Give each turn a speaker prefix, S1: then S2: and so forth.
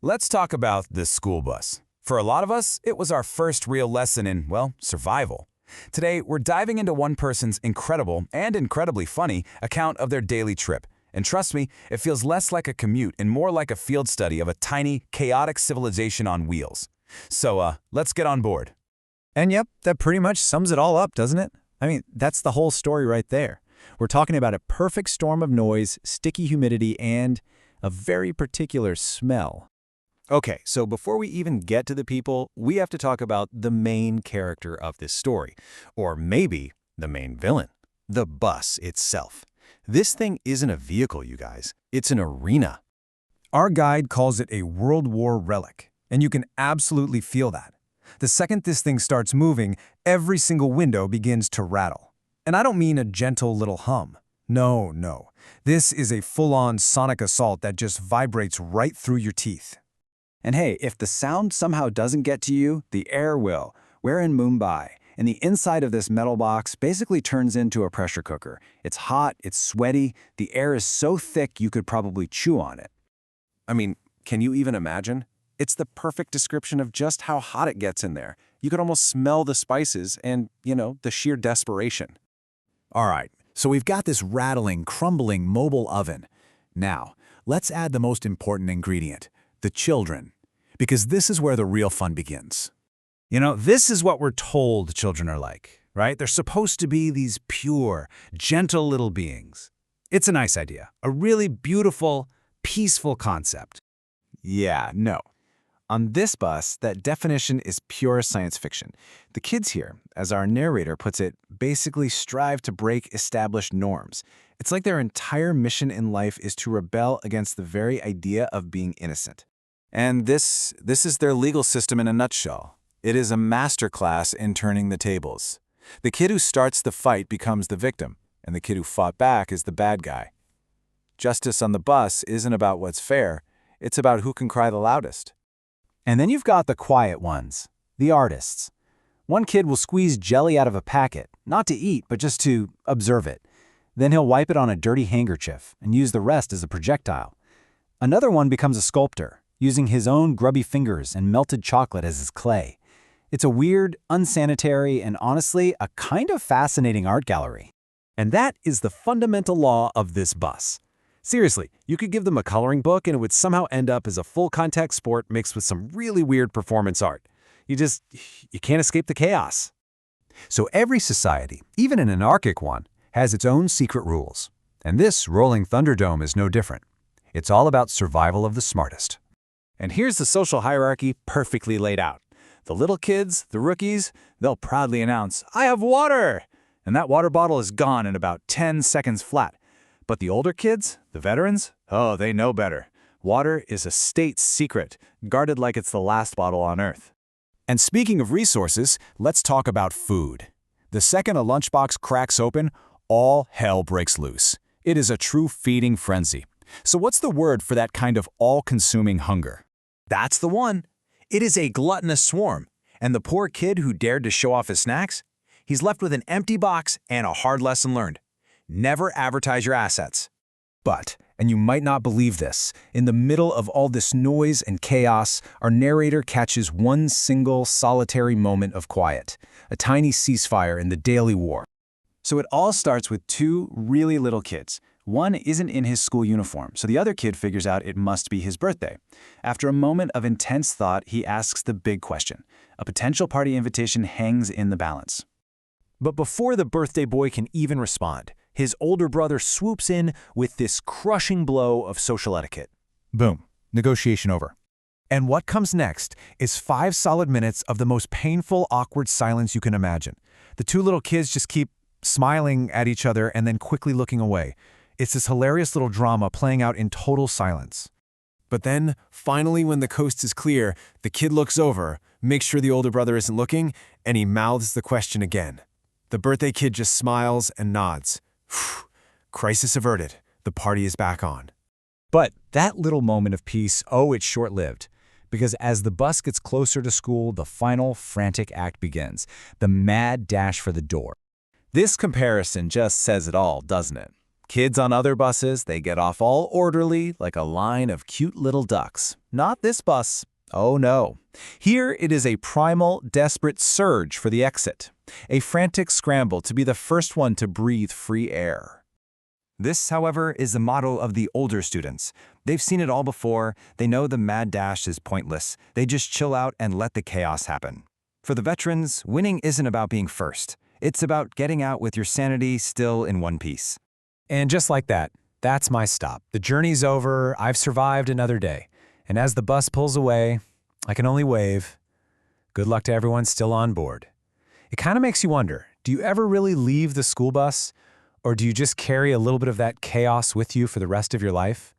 S1: Let's talk about the school bus. For a lot of us, it was our first real lesson in, well, survival. Today, we're diving into one person's incredible and incredibly funny account of their daily trip. And trust me, it feels less like a commute and more like a field study of a tiny, chaotic civilization on wheels. So, let's get on board.
S2: And yep, that pretty much sums it all up, doesn't it? I mean, that's the whole story right there. We're talking about a perfect storm of noise, sticky humidity, and a very particular smell. Okay, so before we even get to the people, we have to talk about the main character of this story. Or maybe the main villain, the bus itself. This thing isn't a vehicle, you guys. It's an arena.
S3: Our guide calls it a World War relic, and you can absolutely feel that. The second this thing starts moving, every single window begins to rattle. And I don't mean a gentle little hum. No. This is a full-on sonic assault that just vibrates right through your teeth.
S2: And hey, if the sound somehow doesn't get to you, the air will. We're in Mumbai, and the inside of this metal box basically turns into a pressure cooker. It's hot, it's sweaty, the air is so thick you could probably chew on it. I mean, can you even imagine? It's the perfect description of just how hot it gets in there. You could almost smell the spices and, the sheer desperation.
S4: All right, so we've got this rattling, crumbling mobile oven. Now, let's add the most important ingredient, the children. Because this is where the real fun begins.
S1: This is what we're told children are like, right? They're supposed to be these pure, gentle little beings. It's a nice idea, a really beautiful, peaceful concept.
S2: Yeah, no. On this bus, that definition is pure science fiction. The kids here, as our narrator puts it, basically strive to break established norms. It's like their entire mission in life is to rebel against the very idea of being innocent. And this is their legal system in a nutshell. It is a masterclass in turning the tables. The kid who starts the fight becomes the victim, and the kid who fought back is the bad guy. Justice on the bus isn't about what's fair, it's about who can cry the loudest. And then you've got the quiet ones, the artists. One kid will squeeze jelly out of a packet, not to eat, but just to observe it. Then he'll wipe it on a dirty handkerchief and use the rest as a projectile. Another one becomes a sculptor, using his own grubby fingers and melted chocolate as his clay. It's a weird, unsanitary, and honestly, a kind of fascinating art gallery. And that is the fundamental law of this bus. Seriously, you could give them a coloring book and it would somehow end up as a full-contact sport mixed with some really weird performance art. You can't escape the chaos.
S3: So every society, even an anarchic one, has its own secret rules. And this Rolling Thunderdome is no different. It's all about survival of the smartest.
S2: And here's the social hierarchy perfectly laid out. The little kids, the rookies, they'll proudly announce, "I have water!" And that water bottle is gone in about 10 seconds flat. But the older kids, the veterans, oh, they know better. Water is a state secret, guarded like it's the last bottle on Earth.
S4: And speaking of resources, let's talk about food. The second a lunchbox cracks open, all hell breaks loose. It is a true feeding frenzy. So what's the word for that kind of all-consuming hunger?
S1: That's the one. It is a gluttonous swarm. And the poor kid who dared to show off his snacks, he's left with an empty box and a hard lesson learned. Never advertise your assets.
S3: But, and you might not believe this, in the middle of all this noise and chaos, our narrator catches one single solitary moment of quiet, a tiny ceasefire in the daily war.
S2: So it all starts with two really little kids. One isn't in his school uniform, so the other kid figures out it must be his birthday. After a moment of intense thought, he asks the big question. A potential party invitation hangs in the balance. But before the birthday boy can even respond, his older brother swoops in with this crushing blow of social etiquette.
S3: Boom. Negotiation over. And what comes next is 5 solid minutes of the most painful, awkward silence you can imagine. The two little kids just keep smiling at each other and then quickly looking away. It's this hilarious little drama playing out in total silence.
S2: But then, finally, when the coast is clear, the kid looks over, makes sure the older brother isn't looking, and he mouths the question again. The birthday kid just smiles and nods. Crisis averted. The party is back on.
S3: But that little moment of peace, it's short-lived. Because as the bus gets closer to school, the final frantic act begins. The mad dash for the door.
S2: This comparison just says it all, doesn't it? Kids on other buses, they get off all orderly like a line of cute little ducks. Not this bus. Oh no. Here it is a primal, desperate surge for the exit. A frantic scramble to be the first one to breathe free air.
S5: This, however, is the motto of the older students. They've seen it all before, they know the mad dash is pointless. They just chill out and let the chaos happen. For the veterans, winning isn't about being first. It's about getting out with your sanity still in one piece.
S3: And just like that, that's my stop. The journey's over, I've survived another day. And as the bus pulls away, I can only wave. Good luck to everyone still on board. It kind of makes you wonder, do you ever really leave the school bus? Or do you just carry a little bit of that chaos with you for the rest of your life?